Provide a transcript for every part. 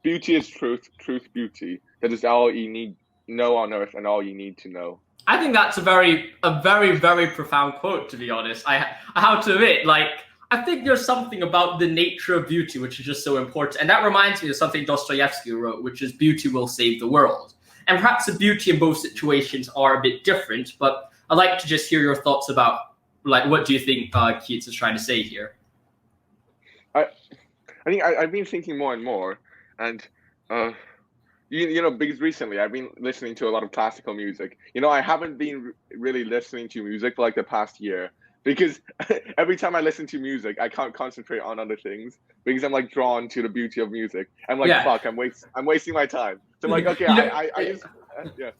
beauty is truth, truth beauty. That is all you need know on earth and all you need to know. I think that's a very profound quote, to be honest. I have to admit, like, I think there's something about the nature of beauty which is just so important. And that reminds me of something Dostoevsky wrote, which is beauty will save the world. And perhaps the beauty in both situations are a bit different, but I'd like to just hear your thoughts about, like, what do you think Keats is trying to say here? I think I've been thinking more and more, and you know, because recently I've been listening to a lot of classical music. You know, I haven't been really listening to music for like the past year because every time I listen to music, I can't concentrate on other things because I'm like drawn to the beauty of music. I'm like, fuck, I'm wasting my time. So I'm like, okay, I just yeah.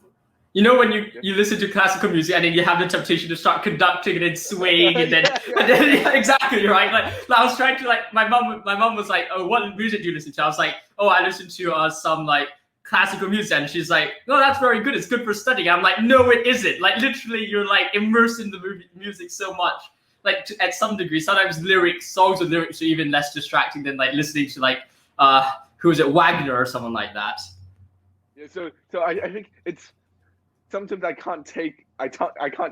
You know, when you listen to classical music and then you have the temptation to start conducting and then swaying and then, exactly, right? Like I was trying to, like, my mom was like, oh, what music do you listen to? I was like, oh, I listen to some like classical music. And she's like, no, that's very good. It's good for studying. I'm like, no, it isn't. Like literally you're like immersed in the music so much. Like at some degree, sometimes songs with lyrics are even less distracting than like listening to like, who is it, Wagner or someone like that. Yeah, so I think it's, sometimes I can't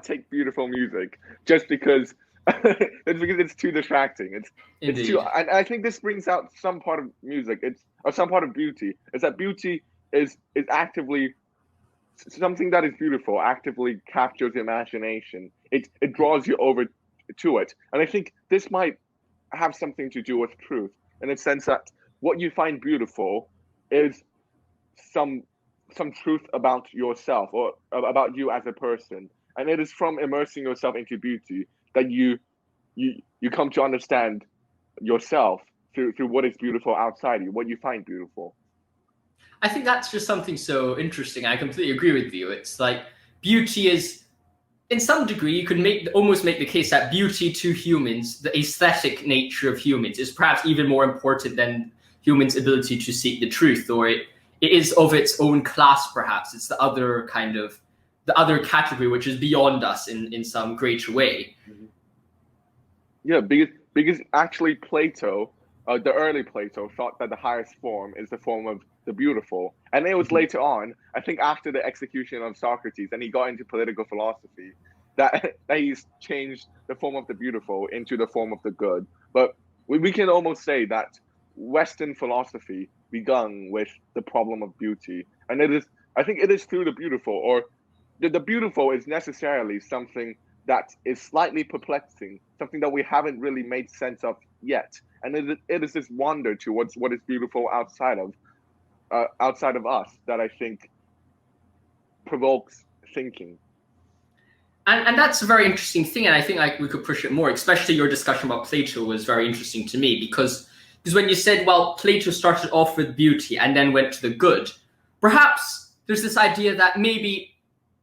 take beautiful music just because it's too distracting. It's too, and I think this brings out some part of music. Or some part of beauty. Is that beauty is actively something that is beautiful. Actively captures your imagination. It draws you over to it, and I think this might have something to do with truth in the sense that what you find beautiful is some truth about yourself or about you as a person, and it is from immersing yourself into beauty that you come to understand yourself through what is beautiful outside you, what you find beautiful. I think that's just something so interesting. I completely agree with you. It's like beauty is, in some degree, you could almost make the case that beauty to humans, the aesthetic nature of humans, is perhaps even more important than humans' ability to seek the truth, or it is of its own class, perhaps. It's the other category which is beyond us in some greater way. Yeah, because actually Plato, the early Plato, thought that the highest form is the form of the beautiful. And it was later on, I think after the execution of Socrates, and he got into political philosophy, that he's changed the form of the beautiful into the form of the good. But we can almost say that Western philosophy begun with the problem of beauty, and I think it is through the beautiful, or the beautiful is necessarily something that is slightly perplexing, something that we haven't really made sense of yet, and it is this wonder towards what is beautiful outside of us that I think provokes thinking. And that's a very interesting thing, and I think like we could push it more. Especially your discussion about Plato was very interesting to me because when you said, well, Plato started off with beauty and then went to the good, perhaps there's this idea that maybe,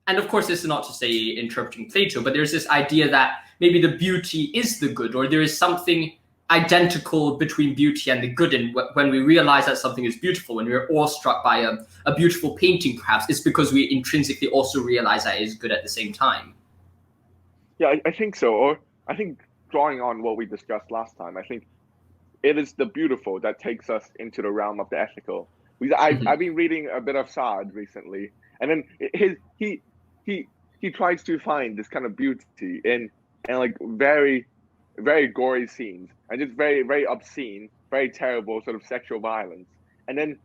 and of course this is not to say interpreting Plato, but there's this idea that maybe the beauty is the good, or there is something identical between beauty and the good. And when we realize that something is beautiful, when we're awestruck by a beautiful painting, perhaps it's because we intrinsically also realize that it is good at the same time. Yeah, I think so. Or I think drawing on what we discussed last time, I think it is the beautiful that takes us into the realm of the ethical. I've been reading a bit of Sa'd recently, and then he tries to find this kind of beauty in like very, very gory scenes and just very, very obscene, very terrible sort of sexual violence. And then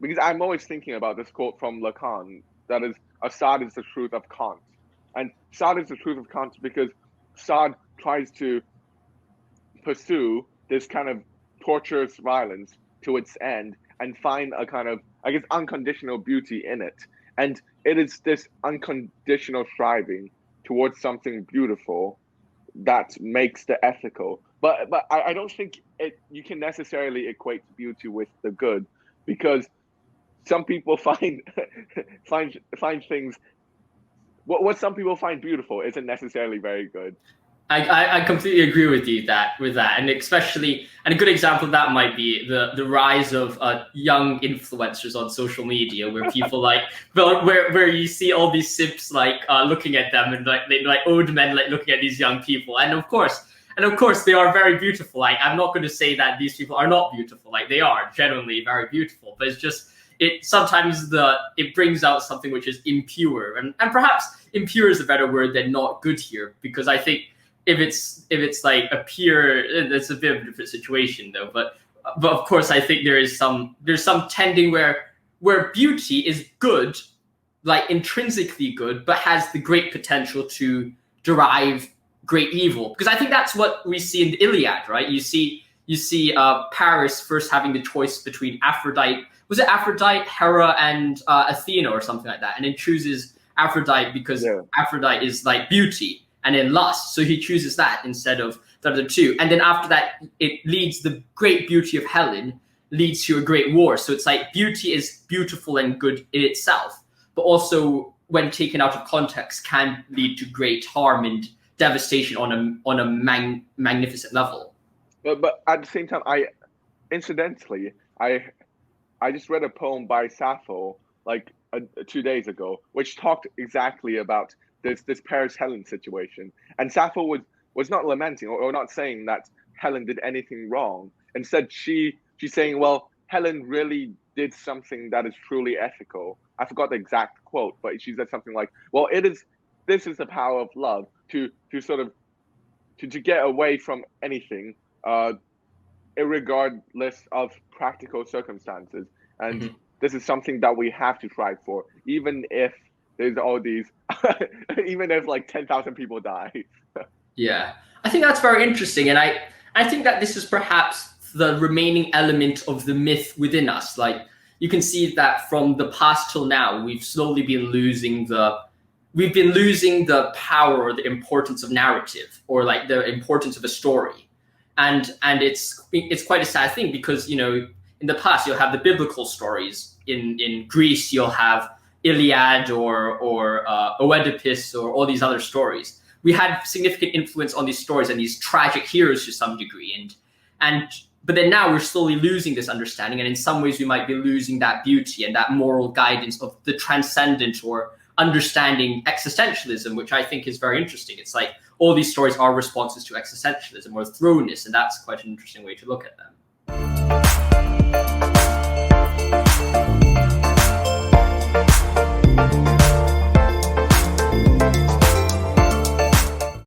because I'm always thinking about this quote from Lacan, that is, Sa'd is the truth of Kant. And Sa'd is the truth of Kant because Sa'd tries to pursue this kind of torturous violence to its end and find a kind of, I guess, unconditional beauty in it. And it is this unconditional striving towards something beautiful that makes the ethical. But I don't think you can necessarily equate beauty with the good, because some people find things, what some people find beautiful isn't necessarily very good. I completely agree with you with that, and especially, and a good example of that might be the rise of young influencers on social media, where people like, where you see all these simps like looking at them, and like old men like looking at these young people, and of course, And of course, they are very beautiful. Like, I'm not going to say that these people are not beautiful. Like, they are genuinely very beautiful. But it's just, sometimes it brings out something which is impure. And perhaps impure is a better word than not good here, because I think if it's like a pure, it's a bit of a different situation though. But of course, I think there's some tending where beauty is good, like intrinsically good, but has the great potential to derive great evil. Because I think that's what we see in the Iliad, right? You see Paris first having the choice between Aphrodite. Was it Aphrodite, Hera, and Athena or something like that? And then chooses Aphrodite because Aphrodite is like beauty and then lust. So he chooses that instead of the other two. And then after that, it leads the great beauty of Helen leads to a great war. So it's like beauty is beautiful and good in itself, but also when taken out of context can lead to great harm and devastation on a magnificent level. But at the same time, I just read a poem by Sappho like 2 days ago, which talked exactly about this Paris Helen situation. And Sappho was not lamenting or not saying that Helen did anything wrong. Instead, she's saying, well, Helen really did something that is truly ethical. I forgot the exact quote, but she said something like, well, this is the power of love to sort of to get away from anything, irregardless of practical circumstances. And this is something that we have to strive for, even if there's all these, even if like 10,000 people die. Yeah, I think that's very interesting. And I think that this is perhaps the remaining element of the myth within us. Like, you can see that from the past till now, we've slowly been losing the power or the importance of narrative, or like the importance of a story. And it's quite a sad thing, because, you know, in the past you'll have the biblical stories. In Greece you'll have Iliad or Oedipus or all these other stories. We had significant influence on these stories and these tragic heroes to some degree, but then now we're slowly losing this understanding, and in some ways we might be losing that beauty and that moral guidance of the transcendent, or understanding existentialism, which I think is very interesting. It's like all these stories are responses to existentialism or thrownness, and that's quite an interesting way to look at them.